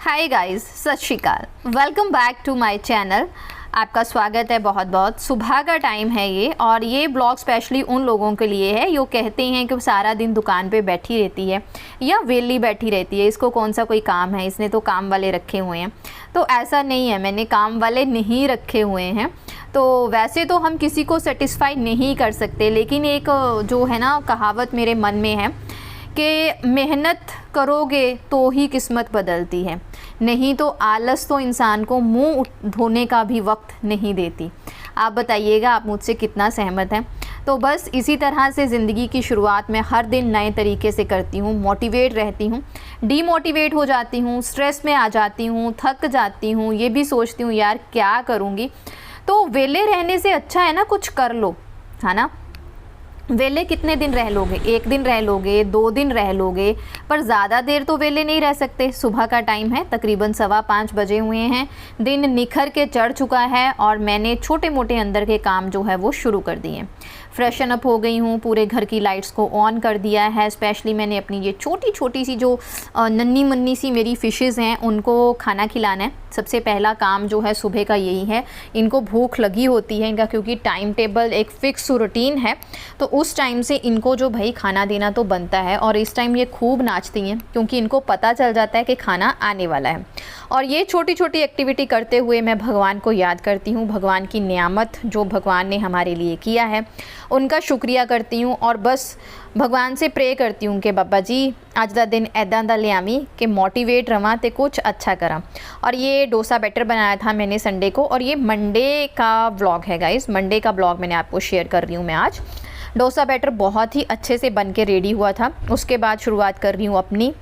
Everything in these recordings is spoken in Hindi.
हाय गाइस, सत श्री अकाल। Welcome back to my channel. आपका स्वागत है बहुत बहुत। सुबह का टाइम है ये, और ये ब्लॉग स्पेशली उन लोगों के लिए है जो कहते हैं कि सारा दिन दुकान पे बैठी रहती है या वेली बैठी रहती है, इसको कौन सा कोई काम है, इसने तो काम वाले रखे हुए हैं। तो ऐसा नहीं है, मैंने काम वाले नहीं रखे हुए हैं। तो वैसे तो हम किसी को सेटिस्फाई नहीं कर सकते, लेकिन एक जो है ना कहावत मेरे मन में है कि मेहनत करोगे तो ही किस्मत बदलती है, नहीं तो आलस तो इंसान को मुंह धोने का भी वक्त नहीं देती। आप बताइएगा, आप मुझसे कितना सहमत हैं। तो बस इसी तरह से ज़िंदगी की शुरुआत में हर दिन नए तरीके से करती हूँ, मोटिवेट रहती हूँ, डीमोटिवेट हो जाती हूँ, स्ट्रेस में आ जाती हूँ, थक जाती हूँ, ये भी सोचती हूँ यार क्या करूँगी। तो वेले रहने से अच्छा है ना कुछ कर लो, है ना। वेले कितने दिन रह लोगे, एक दिन रह लोगे, 2 दिन रह लोगे, पर ज़्यादा देर तो वेले नहीं रह सकते। सुबह का टाइम है, तकरीबन 5:15 बजे हुए हैं, दिन निखर के चढ़ चुका है और मैंने छोटे मोटे अंदर के काम जो है वो शुरू कर दिए। फ्रेशन अप हो गई हूँ, पूरे घर की लाइट्स को ऑन कर दिया है। स्पेशली मैंने अपनी ये छोटी छोटी सी जो नन्ही मुन्नी सी मेरी फ़िशेज़ हैं उनको खाना खिलाना है। सबसे पहला काम जो है सुबह का यही है। इनको भूख लगी होती है, इनका क्योंकि टाइम टेबल एक फ़िक्स रूटीन है, तो उस टाइम से इनको जो भाई खाना देना तो बनता है। और इस टाइम ये खूब नाचती हैं क्योंकि इनको पता चल जाता है कि खाना आने वाला है। और ये छोटी छोटी एक्टिविटी करते हुए मैं भगवान को याद करती हूँ, भगवान की नियामत जो भगवान ने हमारे लिए किया है उनका शुक्रिया करती हूँ। और बस भगवान से प्रे करती हूँ कि बाबा जी अज दा दिन ऐदा दा लियावी कि मोटिवेट रवां ते कुछ अच्छा करा। और ये डोसा बैटर बनाया था मैंने संडे को, और ये मंडे का व्लॉग है गाइस, मंडे का व्लॉग मैंने आपको शेयर कर रही हूँ मैं आज। डोसा बैटर बहुत ही अच्छे से बन के रेडी हुआ था। उसके बाद शुरुआत कर रही हूँ अपनी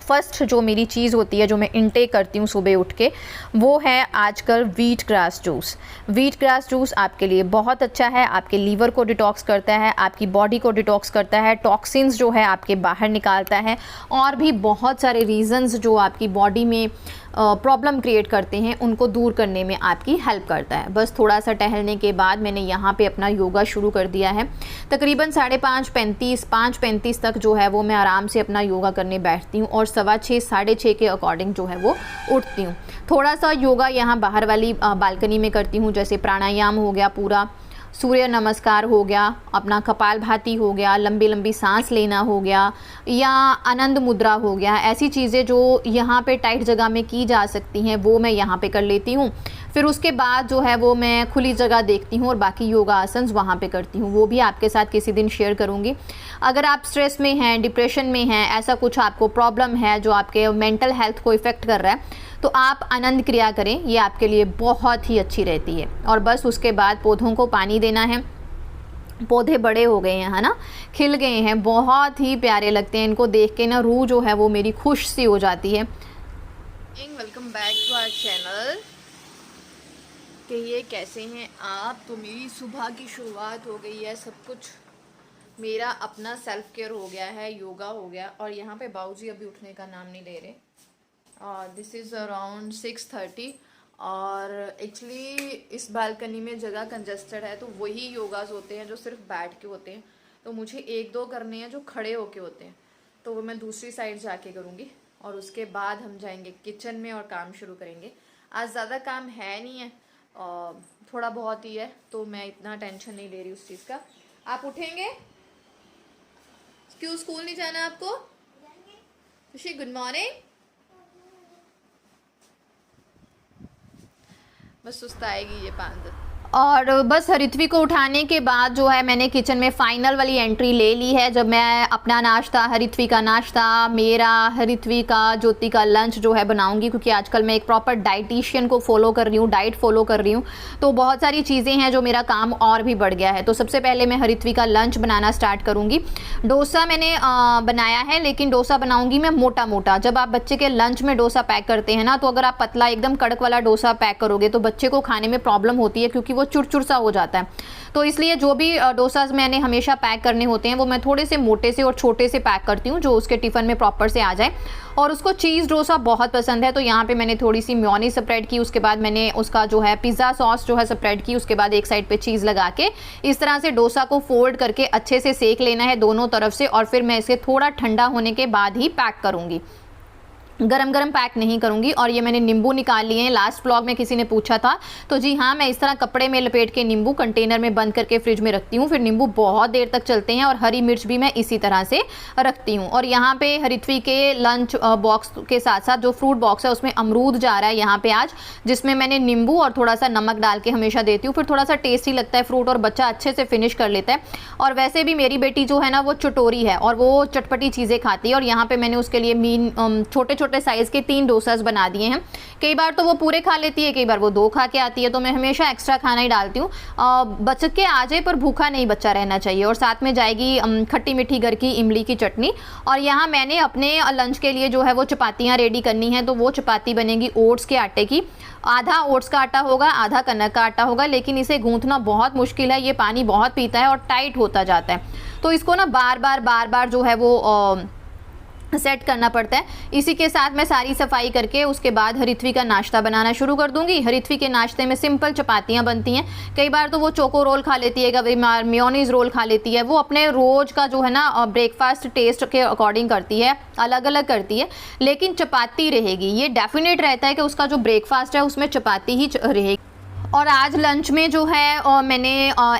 फ़र्स्ट जो मेरी चीज़ होती है जो मैं इनटेक करती हूँ सुबह उठ के, वो है आजकल wheat grass juice. Wheat grass juice आपके लिए बहुत अच्छा है, आपके लीवर को डिटॉक्स करता है, आपकी बॉडी को डिटॉक्स करता है, टॉक्सिन्स जो है आपके बाहर निकालता है, और भी बहुत सारे रीज़न्स जो आपकी बॉडी में प्रॉब्लम क्रिएट करते हैं उनको दूर करने में आपकी हेल्प करता है। बस थोड़ा सा टहलने के बाद मैंने यहाँ पे अपना योगा शुरू कर दिया है। तकरीबन 5:35 तक जो है वो मैं आराम से अपना योगा करने बैठती हूँ, और 6:15 6:30 के अकॉर्डिंग जो है वो उठती हूँ। थोड़ा सा योगा यहाँ बाहर वाली बालकनी में करती हूँ, जैसे प्राणायाम हो गया, पूरा सूर्य नमस्कार हो गया, अपना कपालभाति हो गया, लंबी लंबी सांस लेना हो गया, या आनंद मुद्रा हो गया। ऐसी चीज़ें जो यहाँ पे टाइट जगह में की जा सकती हैं वो मैं यहाँ पे कर लेती हूँ। फिर उसके बाद जो है वो मैं खुली जगह देखती हूँ और बाकी योगा आसन्स वहाँ पे करती हूँ, वो भी आपके साथ किसी दिन शेयर करूँगी। अगर आप स्ट्रेस में हैं, डिप्रेशन में हैं, ऐसा कुछ आपको प्रॉब्लम है जो आपके मेंटल हेल्थ को इफ़ेक्ट कर रहा है, तो आप आनंद क्रिया करें, ये आपके लिए बहुत ही अच्छी रहती है। और बस उसके बाद पौधों को पानी देना है। पौधे बड़े हो गए हैं, है ना, खिल गए हैं, बहुत ही प्यारे लगते हैं। इनको देख के ना रूह जो है वो मेरी खुश सी हो जाती है। Welcome back to our channel. कहिए कैसे हैं आप। तो मेरी सुबह की शुरुआत हो गई है, सब कुछ मेरा अपना सेल्फ केयर हो गया है, योगा हो गया। और यहाँ पे बाबूजी अभी उठने का नाम नहीं ले रहे। दिस इज़ अराउंड 6:30, और एक्चुअली इस बालकनी में जगह कंजस्टेड है, तो वही योगास होते हैं जो सिर्फ बैठ के होते हैं। तो मुझे 1-2 करने हैं जो खड़े होके होते हैं, तो वो मैं दूसरी साइड जाके करूँगी। और उसके बाद हम जाएंगे किचन में और काम शुरू करेंगे। आज ज़्यादा काम है नहीं है, थोड़ा बहुत ही है, तो मैं इतना टेंशन नहीं ले रही उस चीज़ का। आप उठेंगे? क्यों स्कूल नहीं जाना आपको? खुशी गुड मॉर्निंग। बस सुस्त आएगी ये 5 दिन। और बस हरित्वी को उठाने के बाद जो है मैंने किचन में फ़ाइनल वाली एंट्री ले ली है। जब मैं अपना नाश्ता, हरित्वी का नाश्ता, मेरा, हरित्वी का, ज्योति का लंच जो है बनाऊंगी, क्योंकि आजकल मैं एक प्रॉपर डाइटिशियन को फॉलो कर रही हूँ, डाइट फॉलो कर रही हूँ, तो बहुत सारी चीज़ें हैं जो मेरा काम और भी बढ़ गया है। तो सबसे पहले मैं हरित्वी का लंच बनाना स्टार्ट करूँगी। डोसा मैंने बनाया है, लेकिन डोसा बनाऊँगी मैं मोटा मोटा। जब आप बच्चे के लंच में डोसा पैक करते हैं ना, तो अगर आप पतला एकदम कड़क वाला डोसा पैक करोगे तो बच्चे को खाने में प्रॉब्लम होती है, क्योंकि वो चुरचुर सा हो जाता है। तो इसलिए जो भी डोसा मैंने हमेशा पैक करने होते हैं वो मैं थोड़े से मोटे से और छोटे से पैक करती हूँ, जो उसके टिफ़िन में प्रॉपर से आ जाए। और उसको चीज़ डोसा बहुत पसंद है, तो यहाँ पे मैंने थोड़ी सी मेयोनीज स्प्रेड की, उसके बाद मैंने उसका जो है पिज़्ज़ा सॉस जो है स्प्रेड की, उसके बाद एक साइड पे चीज़ लगा के इस तरह से डोसा को फोल्ड करके अच्छे से सेक लेना है दोनों तरफ से। और फिर मैं इसे थोड़ा ठंडा होने के बाद ही पैक करूँगी। गरम गरम पैक नहीं करूंगी। और ये मैंने नींबू निकाल लिए हैं, लास्ट व्लॉग में किसी ने पूछा था, तो जी हाँ, मैं इस तरह कपड़े में लपेट के नींबू कंटेनर में बंद करके फ्रिज में रखती हूँ, फिर नींबू बहुत देर तक चलते हैं। और हरी मिर्च भी मैं इसी तरह से रखती हूँ। और यहाँ पे हरित्वी के लंच बॉक्स के साथ साथ जो फ्रूट बॉक्स है उसमें अमरूद जा रहा है यहाँ पे आज, जिसमें मैंने नींबू और थोड़ा सा नमक डाल के हमेशा देती हूँ, फिर थोड़ा सा टेस्टी लगता है फ्रूट और बच्चा अच्छे से फिनिश कर लेता है। और वैसे भी मेरी बेटी जो है ना वो चटोरी है और वो चटपटी चीज़ें खाती है। और यहाँ पे मैंने उसके लिए छोटे छोटे साइज़ के 3 डोसास बना दिए हैं। कई बार तो वो पूरे खा लेती है, कई बार वो 2 खा के आती है, तो मैं हमेशा एक्स्ट्रा खाना ही डालती हूँ। बच के आ जाए पर भूखा नहीं बच्चा रहना चाहिए। और साथ में जाएगी खट्टी मीठी घर की इमली की चटनी। और यहाँ मैंने अपने लंच के लिए जो है वो चपातियाँ रेडी करनी है, तो वो चपाती बनेगी ओट्स के आटे की। आधा ओट्स का आटा होगा, आधा कनक का आटा होगा, लेकिन इसे गूंथना बहुत मुश्किल है, ये पानी बहुत पीता है और टाइट होता जाता है, तो इसको ना बार बार जो है वो सेट करना पड़ता है। इसी के साथ मैं सारी सफाई करके उसके बाद हरित्वी का नाश्ता बनाना शुरू कर दूंगी। हरित्वी के नाश्ते में सिंपल चपातियां बनती हैं, कई बार तो वो चोको रोल खा लेती है, कभी मेयोनीज रोल खा लेती है। वो अपने रोज का जो है ना ब्रेकफास्ट टेस्ट के अकॉर्डिंग करती है, अलग अलग करती है, लेकिन चपाती रहेगी। ये डेफिनेट रहता है कि उसका जो ब्रेकफास्ट है उसमें चपाती ही रहेगी। और आज लंच में जो है मैंने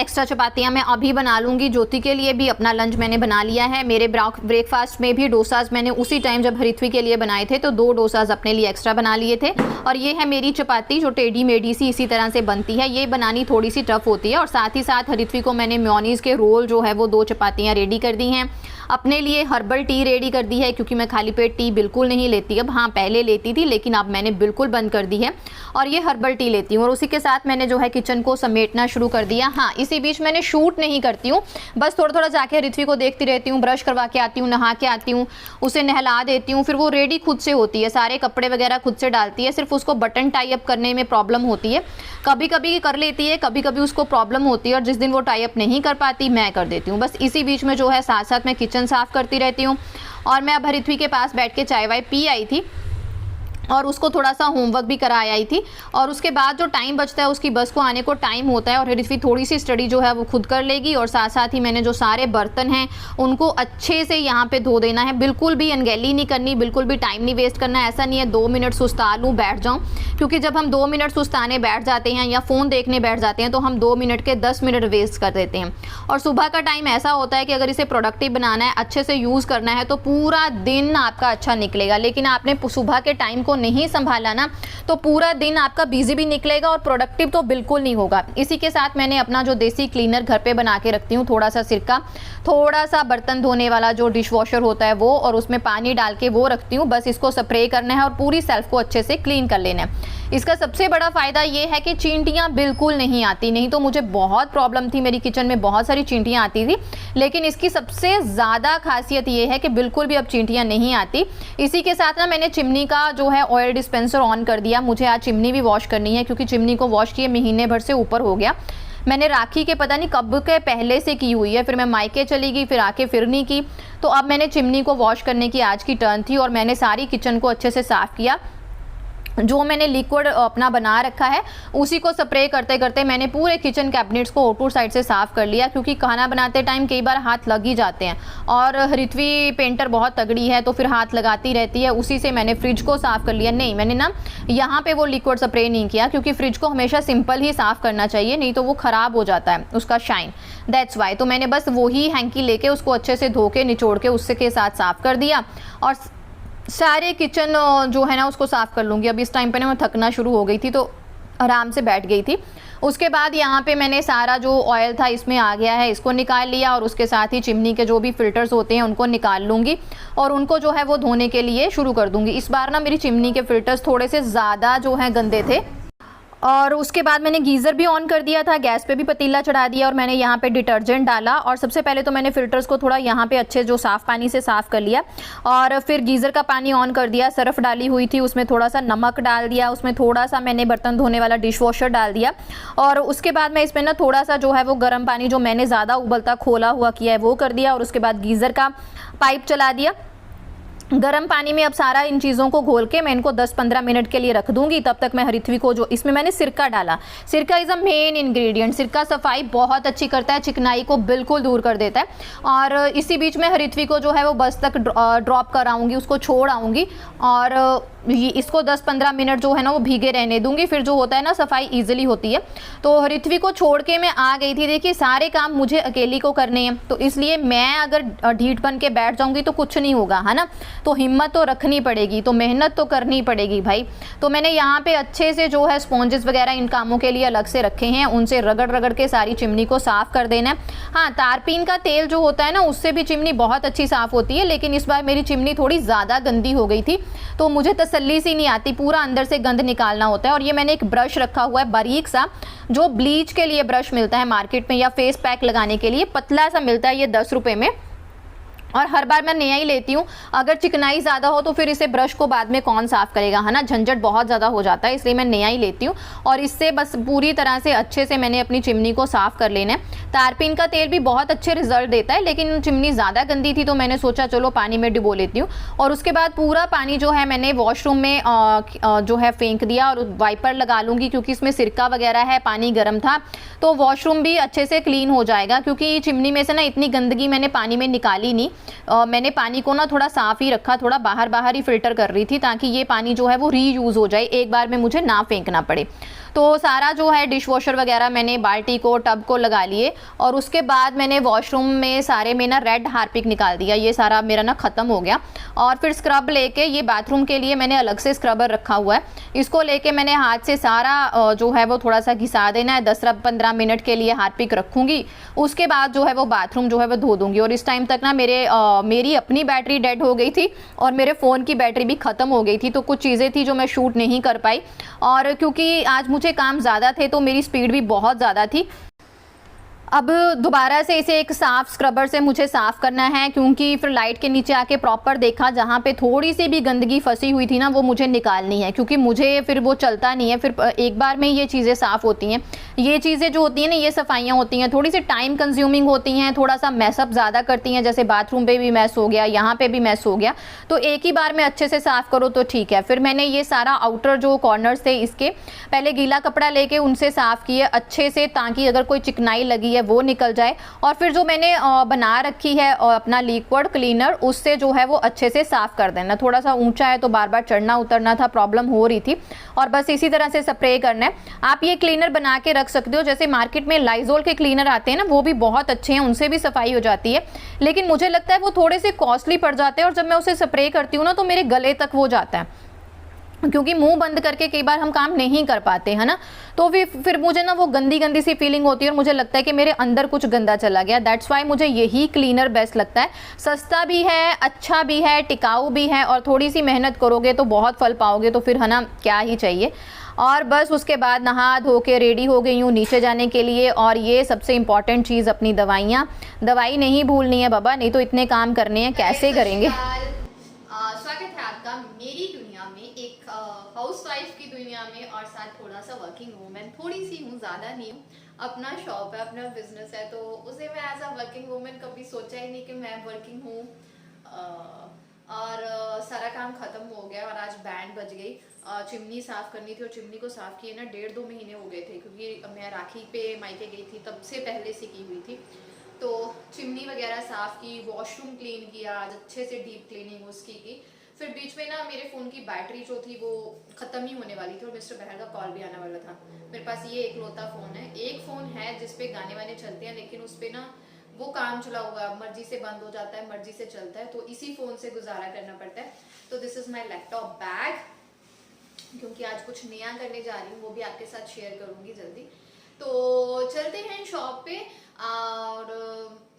एक्स्ट्रा चपातियाँ मैं अभी बना लूँगी। ज्योति के लिए भी अपना लंच मैंने बना लिया है। मेरे ब्रेकफास्ट में भी डोसाज मैंने उसी टाइम जब हरित्वी के लिए बनाए थे, तो 2 डोसाज अपने लिए एक्स्ट्रा बना लिए थे। और ये है मेरी चपाती जो टेढ़ी मेढ़ी सी इसी तरह से बनती है, ये बनानी थोड़ी सी टफ होती है। और साथ ही साथ हरित्वी को मैंने मेयोनीज़ के रोल जो है वो 2 चपातियाँ रेडी कर दी हैं। अपने लिए हर्बल टी रेडी कर दी है, क्योंकि मैं खाली पेट टी बिल्कुल नहीं लेती अब। हाँ, पहले लेती थी, लेकिन अब मैंने बिल्कुल बंद कर दी है और ये हर्बल टी लेती हूँ। और उसी के साथ मैंने जो है किचन को समेटना शुरू कर दिया। हाँ, इसी बीच मैंने शूट नहीं करती हूँ, बस थोड़ा थोड़ा जाके हरित्वी को देखती रहती हूँ, ब्रश करवा के आती हूँ, नहा के आती हूँ, उसे नहला देती हूँ, फिर वो रेडी खुद से होती है, सारे कपड़े वगैरह खुद से डालती है। सिर्फ उसको बटन टाई अप करने में प्रॉब्लम होती है, कभी कभी कर लेती है, कभी कभी उसको प्रॉब्लम होती है, और जिस दिन वो टाई अप नहीं कर पाती मैं कर देती हूँ। बस इसी बीच में जो है साथ साथ मैं किचन साफ़ करती रहती हूँ। और मैं अब हरित्वी के पास बैठ के चाय वाय पी आई थी और उसको थोड़ा सा होमवर्क भी कराई आई थी। और उसके बाद जो टाइम बचता है, उसकी बस को आने को टाइम होता है, और हरित्वी थोड़ी सी स्टडी जो है वो खुद कर लेगी। और साथ साथ ही मैंने जो सारे बर्तन हैं उनको अच्छे से यहाँ पे धो देना है, बिल्कुल भी अनगैली नहीं करनी, बिल्कुल भी टाइम नहीं वेस्ट करना है। ऐसा नहीं है 2 मिनट सुस्ता लूँ बैठ जाऊँ, क्योंकि जब हम 2 मिनट सुस्ताने बैठ जाते हैं या फ़ोन देखने बैठ जाते हैं तो हम 2 मिनट के 10 मिनट वेस्ट कर देते हैं। और सुबह का टाइम ऐसा होता है कि अगर इसे प्रोडक्टिव बनाना है, अच्छे से यूज़ करना है, तो पूरा दिन आपका अच्छा निकलेगा। लेकिन आपने सुबह के टाइम को नहीं संभाला ना, तो पूरा दिन आपका बिजी भी निकलेगा और प्रोडक्टिव तो बिल्कुल नहीं होगा। इसी के साथ मैंने अपना जो देसी क्लीनर घर पे बना के रखती हूँ, थोड़ा सा सिरका, थोड़ा सा बर्तन धोने वाला जो डिश वॉशर होता है वो, और उसमें पानी डाल के वो रखती हूँ। बस इसको स्प्रे करना है और पूरी सेल्फ को अच्छे से क्लीन कर लेना है। इसका सबसे बड़ा फ़ायदा ये है कि चींटियाँ बिल्कुल नहीं आती, नहीं तो मुझे बहुत प्रॉब्लम थी, मेरी किचन में बहुत सारी चींटियाँ आती थी। लेकिन इसकी सबसे ज़्यादा खासियत ये है कि बिल्कुल भी अब चींटियाँ नहीं आती। इसी के साथ ना मैंने चिमनी का जो है ऑयल डिस्पेंसर ऑन कर दिया। मुझे आज चिमनी भी वॉश करनी है, क्योंकि चिमनी को वॉश किए महीने भर से ऊपर हो गया। मैंने राखी के पता नहीं कब के पहले से की हुई है, फिर मैं मायके चली गई, फिर आके फिर नहीं की। तो अब मैंने चिमनी को वॉश करने की आज की टर्न थी, और मैंने सारी किचन को अच्छे से साफ़ किया। जो मैंने लिक्विड अपना बना रखा है उसी को स्प्रे करते करते मैंने पूरे किचन कैबिनेट्स को आउटपुट साइड से साफ़ कर लिया, क्योंकि खाना बनाते टाइम कई बार हाथ लग ही जाते हैं। और हरित्वी पेंटर बहुत तगड़ी है, तो फिर हाथ लगाती रहती है। उसी से मैंने फ्रिज को साफ़ कर लिया। नहीं, मैंने ना यहाँ पे वो लिक्विड स्प्रे नहीं किया, क्योंकि फ्रिज को हमेशा सिंपल ही साफ़ करना चाहिए, नहीं तो वो ख़राब हो जाता है उसका शाइन, दैट्स वाई। तो मैंने बस वही हैंकी लेके उसको अच्छे से धो के निचोड़ के उससे के साथ साफ़ कर दिया, और सारे किचन जो है ना उसको साफ़ कर लूँगी। अब इस टाइम पे ना मैं थकना शुरू हो गई थी, तो आराम से बैठ गई थी। उसके बाद यहाँ पे मैंने सारा जो ऑयल था इसमें आ गया है, इसको निकाल लिया, और उसके साथ ही चिमनी के जो भी फ़िल्टर्स होते हैं उनको निकाल लूँगी, और उनको जो है वो धोने के लिए शुरू कर दूँगी। इस बार ना मेरी चिमनी के फ़िल्टर्स थोड़े से ज़्यादा जो हैं गंदे थे। और उसके बाद मैंने गीज़र भी ऑन कर दिया था, गैस पे भी पतीला चढ़ा दिया, और मैंने यहाँ पे डिटर्जेंट डाला। और सबसे पहले तो मैंने फ़िल्टर्स को थोड़ा यहाँ पे अच्छे जो साफ़ पानी से साफ़ कर लिया, और फिर गीज़र का पानी ऑन कर दिया। सर्फ़ डाली हुई थी, उसमें थोड़ा सा नमक डाल दिया, उसमें थोड़ा सा मैंने बर्तन धोने वाला डिश वॉशर डाल दिया। और उसके बाद मैं इसमें ना थोड़ा सा जो है वो गर्म पानी जो मैंने ज़्यादा उबलता खोला हुआ किया है वो कर दिया, और उसके बाद गीज़र का पाइप चला दिया। गर्म पानी में अब सारा इन चीज़ों को घोल के मैं इनको 10-15 मिनट के लिए रख दूंगी। तब तक मैं हरिथवी को, जो इसमें मैंने सिरका डाला, सिरका इज़ अ मेन इंग्रेडिएंट। सिरका सफाई बहुत अच्छी करता है, चिकनाई को बिल्कुल दूर कर देता है। और इसी बीच में हरिथवी को जो है वो बस तक ड्रॉप कराऊंगी, उसको छोड़ आऊँगी और इसको 10-15 मिनट जो है ना वो भीगे रहने दूंगी। फिर जो होता है ना सफाई ईजिली होती है। तो हरिथवी को छोड़ के मैं आ गई थी। देखिए सारे काम मुझे अकेली को करने हैं, तो इसलिए मैं अगर ढीठ बन के बैठ जाऊंगी तो कुछ नहीं होगा, है ना। तो हिम्मत तो रखनी पड़ेगी, तो मेहनत तो करनी पड़ेगी भाई। तो मैंने यहाँ पे अच्छे से जो है स्पॉन्जेस वगैरह इन कामों के लिए अलग से रखे हैं, उनसे रगड़ रगड़ के सारी चिमनी को साफ़ कर देना है। हाँ, तारपीन का तेल जो होता है ना उससे भी चिमनी बहुत अच्छी साफ़ होती है, लेकिन इस बार मेरी चिमनी थोड़ी ज़्यादा गंदी हो गई थी, तो मुझे तसल्ली सी नहीं आती, पूरा अंदर से गंद निकालना होता है। और ये मैंने एक ब्रश रखा हुआ है बारीक सा, जो ब्लीच के लिए ब्रश मिलता है मार्केट में, या फेस पैक लगाने के लिए पतला सा मिलता है, ये 10 रुपये में, और हर बार मैं नया ही लेती हूँ। अगर चिकनाई ज़्यादा हो तो फिर इसे ब्रश को बाद में कौन साफ़ करेगा, है ना, झंझट बहुत ज़्यादा हो जाता है, इसलिए मैं नया ही लेती हूँ। और इससे बस पूरी तरह से अच्छे से मैंने अपनी चिमनी को साफ़ कर लेना है। तारपीन का तेल भी बहुत अच्छे रिजल्ट देता है, लेकिन चिमनी ज़्यादा गंदी थी तो मैंने सोचा चलो पानी में डुबो लेती हूँ। और उसके बाद पूरा पानी जो है मैंने वॉशरूम में जो है फेंक दिया, और वाइपर लगा लूँगी क्योंकि इसमें सिरका वगैरह है, पानी गर्म था, तो वॉशरूम भी अच्छे से क्लीन हो जाएगा। क्योंकि चिमनी में से ना इतनी गंदगी मैंने पानी में निकाली नहीं, मैंने पानी को ना थोड़ा साफ़ ही रखा, थोड़ा बाहर बाहर ही फ़िल्टर कर रही थी, ताकि ये पानी जो है वो रीयूज़ हो जाए, एक बार में मुझे ना फेंकना पड़े। तो सारा जो है डिश वॉशर वगैरह मैंने बाल्टी को, टब को लगा लिए, और उसके बाद मैंने वॉशरूम में सारे में ना रेड हार्पिक निकाल दिया, ये सारा मेरा ना ख़त्म हो गया। और फिर स्क्रब लेके, ये बाथरूम के लिए मैंने अलग से स्क्रबर रखा हुआ है, इसको लेके मैंने हाथ से सारा जो है वो थोड़ा सा घिसा देना है। 10-15 मिनट के लिए हार्पिक रखूँगी, उसके बाद जो है वो बाथरूम जो है वो धो दूँगी। और इस टाइम तक ना मेरी अपनी बैटरी डेड हो गई थी, और मेरे फ़ोन की बैटरी भी ख़त्म हो गई थी, तो कुछ चीज़ें थी जो मैं शूट नहीं कर पाई। और क्योंकि आज मुझे काम ज़्यादा थे तो मेरी स्पीड भी बहुत ज़्यादा थी। अब दोबारा से इसे एक साफ़ स्क्रबर से मुझे साफ़ करना है, क्योंकि फिर लाइट के नीचे आके प्रॉपर देखा, जहाँ पे थोड़ी सी भी गंदगी फंसी हुई थी ना वो मुझे निकालनी है, क्योंकि मुझे फिर वो चलता नहीं है, फिर एक बार में ये चीज़ें साफ़ होती हैं। ये चीज़ें जो होती हैं ना, ये सफाइयाँ होती हैं, थोड़ी सी टाइम कंज्यूमिंग होती हैं, थोड़ा सा मैसअप ज़्यादा करती हैं, जैसे बाथरूम पे भी मैस हो गया, यहाँ पे भी मैस हो गया, तो एक ही बार में अच्छे से साफ़ करो तो ठीक है। फिर मैंने ये सारा आउटर जो कॉर्नर्स थे इसके पहले गीला कपड़ा लेके उनसे साफ़ किए अच्छे से, ताकि अगर कोई चिकनाई लगी है वो निकल जाए। और फिर जो मैंने बना रखी है अपना लिक्विड क्लीनर, उससे जो है वो अच्छे से साफ़ कर देना। थोड़ा सा ऊंचा है तो बार बार चढ़ना उतरना था, प्रॉब्लम हो रही थी, और बस इसी तरह से स्प्रे करना है। आप ये क्लीनर बना के रख सकते हो, जैसे मार्केट में लाइजोल के क्लीनर आते हैं ना, वो भी बहुत अच्छे हैं, उनसे भी सफाई हो जाती है, लेकिन मुझे लगता है वो थोड़े से कॉस्टली पड़ जाते हैं, और जब मैं उसे स्प्रे करती हूँ ना तो मेरे गले तक वो जाता है, क्योंकि मुंह बंद करके कई बार हम काम नहीं कर पाते, है ना। तो फिर मुझे ना वो गंदी गंदी सी फीलिंग होती है, और मुझे लगता है कि मेरे अंदर कुछ गंदा चला गया। दैट्स वाई मुझे यही क्लीनर बेस्ट लगता है। सस्ता भी है, अच्छा भी है, टिकाऊ भी है, और थोड़ी सी मेहनत करोगे तो बहुत फल पाओगे, तो फिर है ना क्या ही चाहिए। और बस उसके बाद नहा धो के रेडी हो गई हूँ नीचे जाने के लिए। और ये सबसे इम्पॉर्टेंट चीज़, अपनी दवाइयाँ, दवाई नहीं भूलनी है बाबा, नहीं तो इतने काम करने हैं, कैसे करेंगे। स्वागत है आपका मेरी दुनिया में, एक हाउसवाइफ की दुनिया में, और साथ थोड़ा सा वर्किंग वूमेन, थोड़ी सी हूँ, ज़्यादा नहीं हूँ। अपना शॉप है, अपना बिजनेस है, तो उसे मैं एज अ वर्किंग वूमेन कभी सोचा ही नहीं कि मैं वर्किंग हूँ। और सारा काम खत्म हो गया, और आज बैंड बज गई। चिमनी साफ़ करनी थी, और चिमनी को साफ़ किए ना 1.5-2 महीने हो गए थे, क्योंकि मैं राखी पे मायके गई थी, तब से पहले से की हुई थी। तो चिमनी वगैरह साफ़ की, वॉशरूम क्लीन किया, आज अच्छे से डीप क्लीनिंग उसकी की। फिर बीच में ना मेरे फ़ोन की बैटरी जो थी वो ख़त्म ही होने वाली थी, और मिस्टर बहर का कॉल भी आने वाला था। मेरे पास ये एकलौता फ़ोन है, एक फ़ोन है जिसपे गाने वाने चलते हैं, लेकिन उस पर ना वो काम चला हुआ, मर्जी से बंद हो जाता है, मर्जी से चलता है, तो इसी फ़ोन से गुजारा करना पड़ता है। तो this is my laptop bag, क्योंकि आज कुछ नया करने जा रही हूँ, वो भी आपके साथ शेयर करूँगी जल्दी। तो चलते हैं शॉप पे, और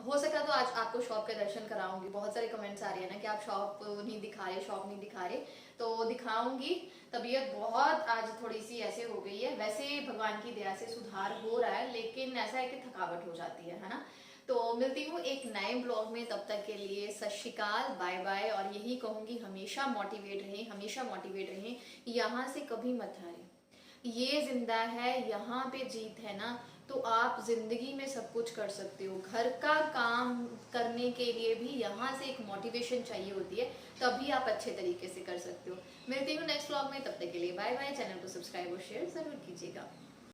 हो सका तो आज आपको शॉप के दर्शन कराऊंगी। बहुत सारे कमेंट्स आ रहे हैं ना कि आप शॉप नहीं दिखा रहे, शॉप नहीं दिखा रहे, तो दिखाऊंगी। तबीयत बहुत आज थोड़ी सी ऐसे हो गई है, वैसे भगवान की दया से सुधार हो रहा है, लेकिन ऐसा है कि थकावट हो जाती है ना। तो मिलती हूँ एक नए ब्लॉग में, तब तक के लिए सत श्री अकाल, बाय बाय। और यही कहूँगी, हमेशा मोटिवेट रहें, हमेशा मोटिवेट रहें, यहाँ से कभी मत हारें। ये जिंदा है, यहाँ पे जीत है ना, तो आप ज़िंदगी में सब कुछ कर सकते हो। घर का काम करने के लिए भी यहाँ से एक मोटिवेशन चाहिए होती है, तभी आप अच्छे तरीके से कर सकते हो। मिलती हूँ नेक्स्ट व्लॉग में, तब तक के लिए बाय बाय। चैनल को सब्सक्राइब और शेयर ज़रूर कीजिएगा।